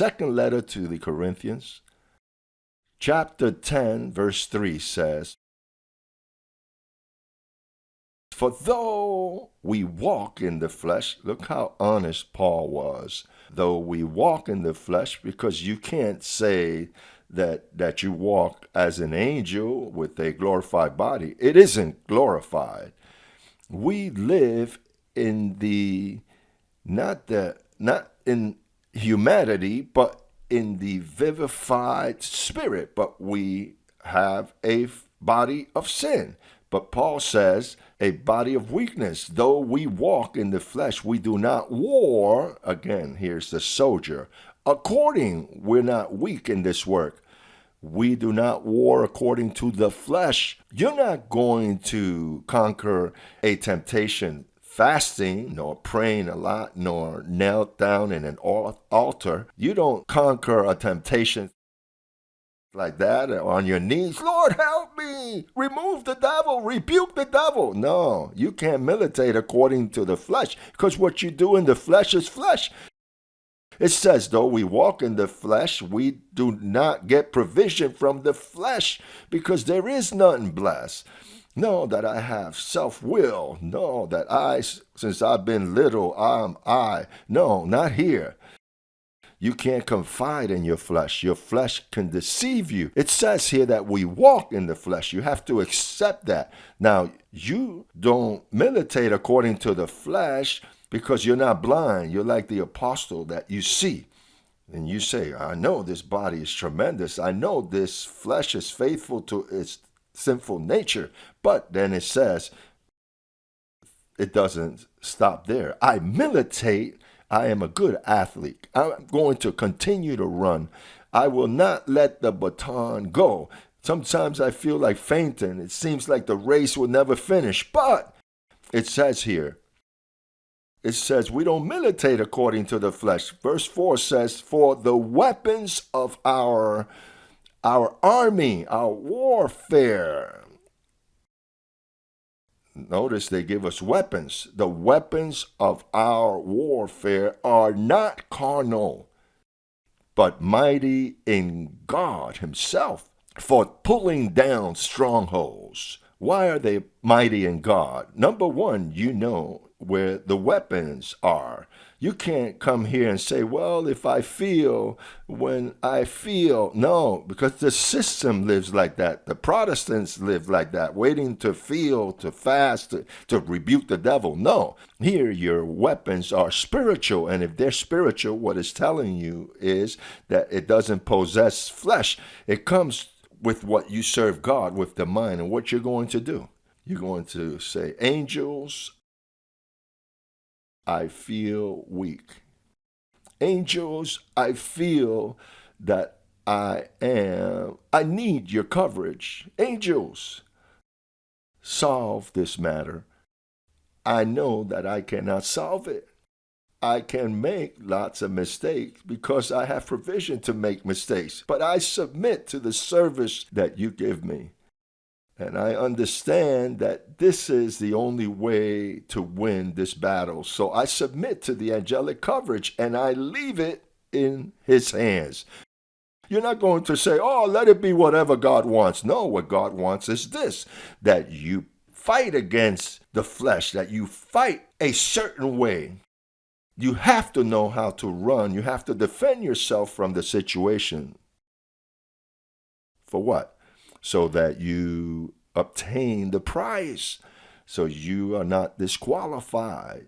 second letter to the Corinthians, chapter 10, verse 3 says, "For though we walk in the flesh," look how honest Paul was, "though we walk in the flesh," because you can't say that you walk as an angel with a glorified body. It isn't glorified. We live in not in humanity, but in the vivified spirit, but we have a body of sin. But Paul says, a body of weakness. Though we walk in the flesh, we do not war. Again, here's the soldier. We're not weak in this work. We do not war according to the flesh. You're not going to conquer a temptation fasting, nor praying a lot, nor knelt down in an altar. You don't conquer a temptation like that on your knees. "Lord, help me. Remove the devil. Rebuke the devil." No, you can't militate according to the flesh, because what you do in the flesh is flesh. It says, though we walk in the flesh, we do not get provision from the flesh, because there is none blessed. No, that I have self-will. No, that since I've been little, I'm I. No, not here. You can't confide in your flesh. Your flesh can deceive you. It says here that we walk in the flesh. You have to accept that. Now, you don't militate according to the flesh, because you're not blind. You're like the apostle that you see. And you say, "I know this body is tremendous. I know this flesh is faithful to its sinful nature." But then it says, it doesn't stop there. I militate. I am a good athlete. I'm going to continue to run. I will not let the baton go. Sometimes I feel like fainting. It seems like the race will never finish. But it says here, it says we don't militate according to the flesh. Verse 4 says, "For the weapons of our army, our warfare." Notice they give us weapons. The weapons of our warfare are not carnal, but mighty in God himself, for pulling down strongholds. Why are they mighty in God? Number one, you know where the weapons are. You can't come here and say, "Well, if I feel, when I feel." No, because the system lives like that. The Protestants live like that, waiting to feel, to fast, to rebuke the devil. No, here your weapons are spiritual. And if they're spiritual, what it's telling you is that it doesn't possess flesh. It comes with what you serve God with the mind. And what you're going to do, you're going to say, "Angels, I feel weak. Angels, I feel that I need your coverage. Angels, solve this matter. I know that I cannot solve it. I can make lots of mistakes because I have provision to make mistakes, but I submit to the service that you give me. And I understand that this is the only way to win this battle. So I submit to the angelic coverage and I leave it in his hands." You're not going to say, "Oh, let it be whatever God wants." No, what God wants is this, that you fight against the flesh, that you fight a certain way. You have to know how to run. You have to defend yourself from the situation. For what? So that you obtain the prize, so you are not disqualified.